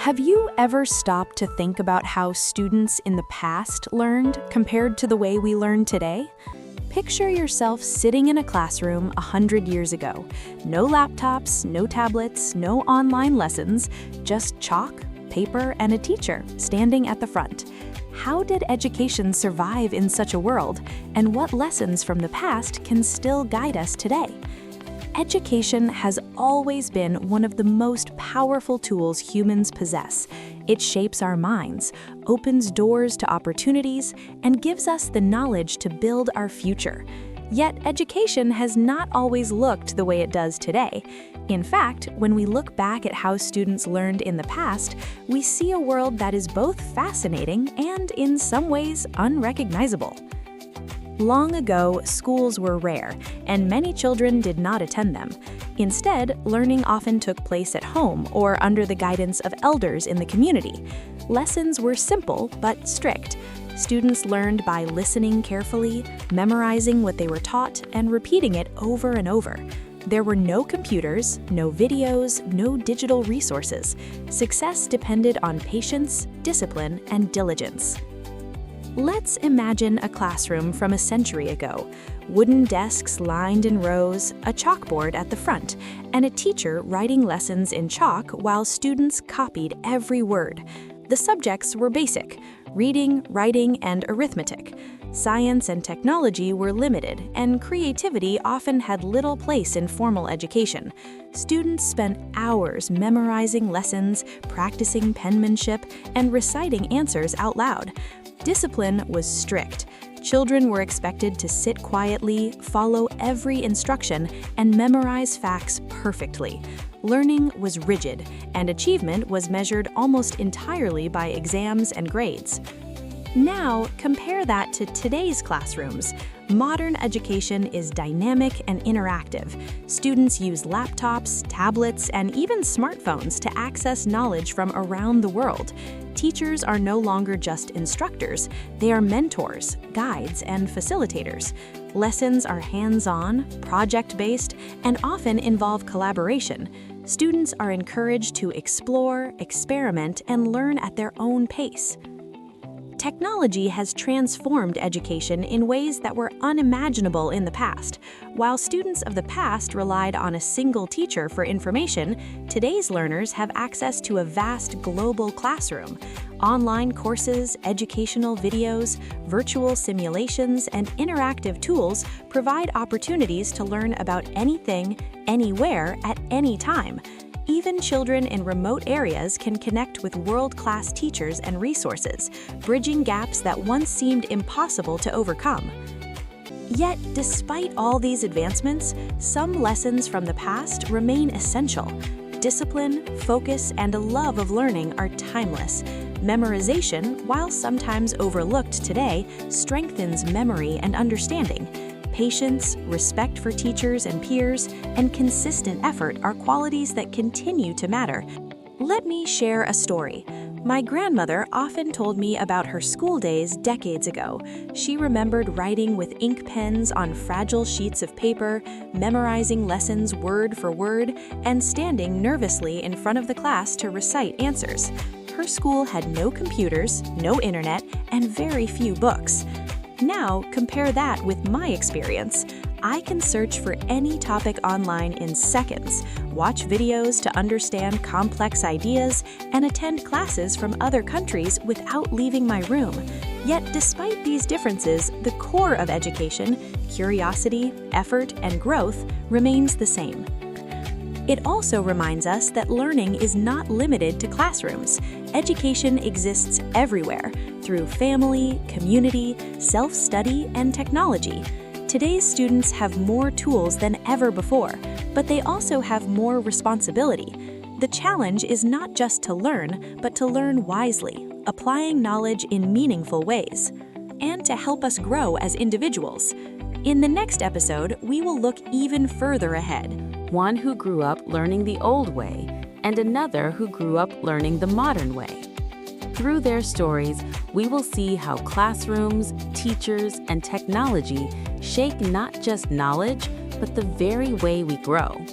Have you ever stopped to think about how students in the past learned compared to the way we learn today? Picture yourself sitting in a classroom 100 years ago. No laptops, no tablets, no online lessons, just chalk, paper, and a teacher standing at the front. How did education survive in such a world, and what lessons from the past can still guide us today? Education has always been one of the most powerful tools humans possess. It shapes our minds, opens doors to opportunities, and gives us the knowledge to build our future. Yet education has not always looked the way it does today. In fact, when we look back at how students learned in the past, we see a world that is both fascinating and, in some ways, unrecognizable. Long ago, schools were rare, and many children did not attend them. Instead, learning often took place at home or under the guidance of elders in the community. Lessons were simple but strict. Students learned by listening carefully, memorizing what they were taught, and repeating it over and over. There were no computers, no videos, no digital resources. Success depended on patience, discipline, and diligence. Let's imagine a classroom from a century ago. Wooden desks lined in rows, a chalkboard at the front, and a teacher writing lessons in chalk while students copied every word. The subjects were basic: reading, writing, and arithmetic. Science and technology were limited, and creativity often had little place in formal education. Students spent hours memorizing lessons, practicing penmanship, and reciting answers out loud. Discipline was strict. Children were expected to sit quietly, follow every instruction, and memorize facts perfectly. Learning was rigid, and achievement was measured almost entirely by exams and grades. Now, compare that to today's classrooms. Modern education is dynamic and interactive. Students use laptops, tablets, and even smartphones to access knowledge from around the world. Teachers are no longer just instructors, they are mentors, guides, and facilitators. Lessons are hands-on, project-based, and often involve collaboration. Students are encouraged to explore, experiment, and learn at their own pace. Technology has transformed education in ways that were unimaginable in the past. While students of the past relied on a single teacher for information, today's learners have access to a vast global classroom. Online courses, educational videos, virtual simulations, and interactive tools provide opportunities to learn about anything, anywhere, at any time. Even children in remote areas can connect with world-class teachers and resources, bridging gaps that once seemed impossible to overcome. Yet, despite all these advancements, some lessons from the past remain essential. Discipline, focus, and a love of learning are timeless. Memorization, while sometimes overlooked today, strengthens memory and understanding. Patience, respect for teachers and peers, and consistent effort are qualities that continue to matter. Let me share a story. My grandmother often told me about her school days decades ago. She remembered writing with ink pens on fragile sheets of paper, memorizing lessons word for word, and standing nervously in front of the class to recite answers. Her school had no computers, no internet, and very few books. Now, compare that with my experience. I can search for any topic online in seconds, watch videos to understand complex ideas, and attend classes from other countries without leaving my room. Yet, despite these differences, the core of education, curiosity, effort, and growth, remains the same. It also reminds us that learning is not limited to classrooms. Education exists everywhere, through family, community, self-study, and technology. Today's students have more tools than ever before, but they also have more responsibility. The challenge is not just to learn, but to learn wisely, applying knowledge in meaningful ways, and to help us grow as individuals. In the next episode, we will look even further ahead. One who grew up learning the old way, and another who grew up learning the modern way. Through their stories, we will see how classrooms, teachers, and technology shape not just knowledge, but the very way we grow.